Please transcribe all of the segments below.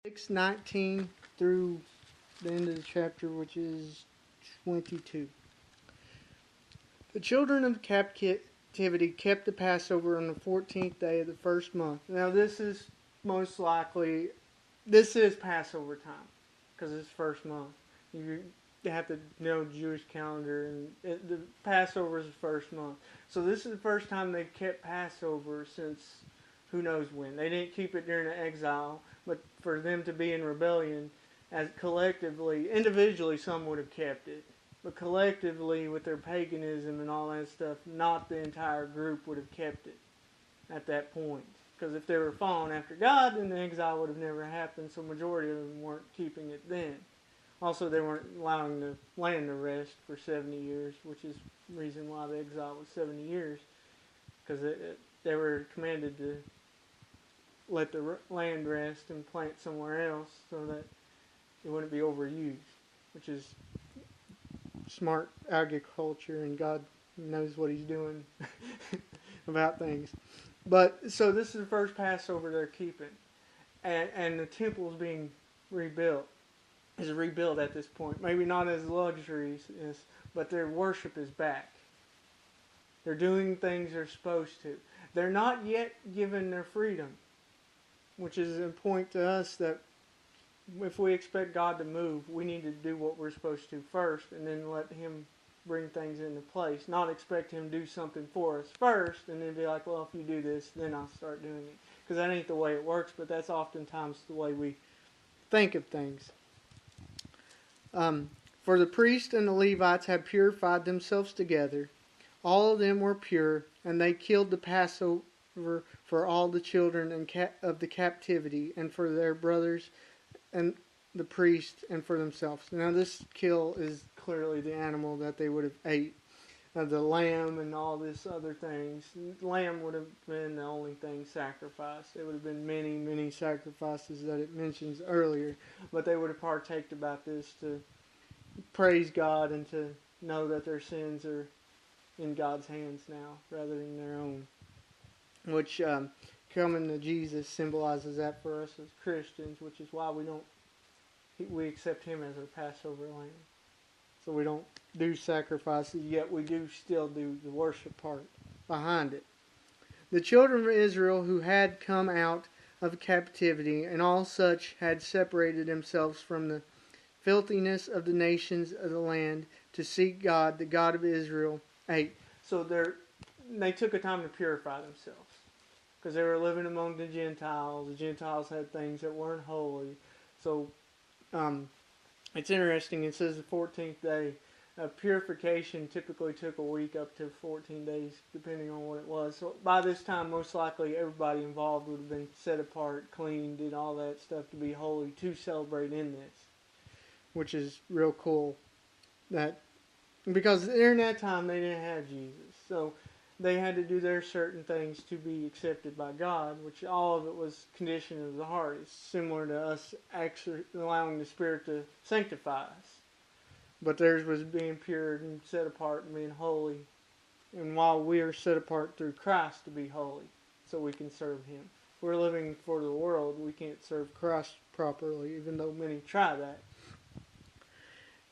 6:19 through the end of the chapter, which is 22. The children of captivity kept the Passover on the 14th day of the first month. Now this is most likely, this is Passover time, because it's first month. You have to know Jewish calendar, and the Passover is the first month. So this is the first time they've kept Passover since who knows when. They didn't keep it during the exile, but for them to be in rebellion, as collectively, individually some would have kept it, but collectively with their paganism and all that stuff, not the entire group would have kept it at that point. Because if they were following after God, then the exile would have never happened, so majority of them weren't keeping it then. Also, they weren't allowing the land to rest for 70 years, which is the reason why the exile was 70 years, because they were commanded to let the land rest and plant somewhere else so that it wouldn't be overused, which is smart agriculture, and God knows what He's doing about things. But so this is the first Passover they're keeping, and the temple is being rebuilt. Is rebuilt at this point. Maybe not as luxuries, but their worship is back. They're doing things they're supposed to. They're not yet given their freedom, which is a point to us that if we expect God to move, we need to do what we're supposed to first, and then let Him bring things into place. Not expect Him to do something for us first, and then be like, well, if you do this, then I'll start doing it. Because that ain't the way it works, but that's oftentimes the way we think of things. For the priests and the Levites had purified themselves together. All of them were pure, and they killed the Passover for all the children of the captivity, and for their brothers and the priests, and for themselves. Now this kill is clearly the animal that they would have ate. The lamb and all this other things. The lamb would have been the only thing sacrificed. There would have been many, many sacrifices that it mentions earlier. But they would have partaked about this to praise God and to know that their sins are in God's hands now rather than their own. Which coming to Jesus symbolizes that for us as Christians, which is why we accept Him as our Passover lamb. So we don't do sacrifices, yet we do still do the worship part behind it. The children of Israel who had come out of captivity and all such had separated themselves from the filthiness of the nations of the land to seek God, the God of Israel, ate. So they took a time to purify themselves because they were living among the Gentiles. The Gentiles had things that weren't holy. So it's interesting. It says the 14th day. Purification typically took a week up to 14 days, depending on what it was. So by this time, most likely everybody involved would have been set apart, cleaned, did all that stuff to be holy to celebrate in this, which is real cool. That because during that time they didn't have Jesus, so they had to do their certain things to be accepted by God, which all of it was condition of the heart. It's similar to us actually allowing the Spirit to sanctify us. But theirs was being pure and set apart and being holy. And while we are set apart through Christ to be holy, so we can serve Him. If we're living for the world, we can't serve Christ properly, even though many try that.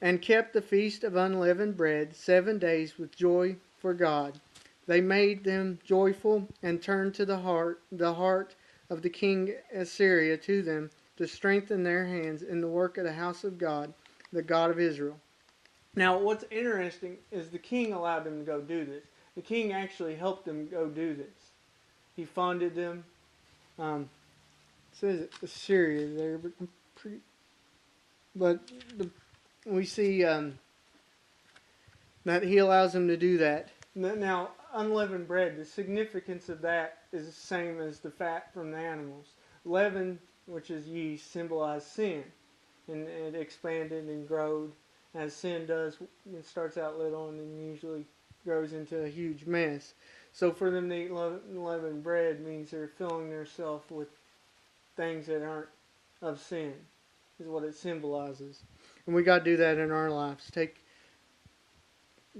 And kept the feast of unleavened bread 7 days with joy for God. They made them joyful and turned to the heart of the king Assyria to them to strengthen their hands in the work of the house of God, the God of Israel. Now, what's interesting is the king allowed them to go do this. The king actually helped them go do this. He funded them. It says Assyria there, but we see that he allows them to do that. Now, unleavened bread, the significance of that is the same as the fat from the animals. Leaven, which is yeast, symbolized sin, and it expanded and growed. As sin does, it starts out little and then usually grows into a huge mess. So for them to eat unleavened bread means they're filling themselves with things that aren't of sin, is what it symbolizes. And we got to do that in our lives.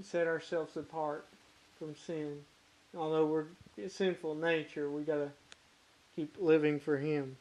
Set ourselves apart from sin. Although we're sinful nature, we got to keep living for Him.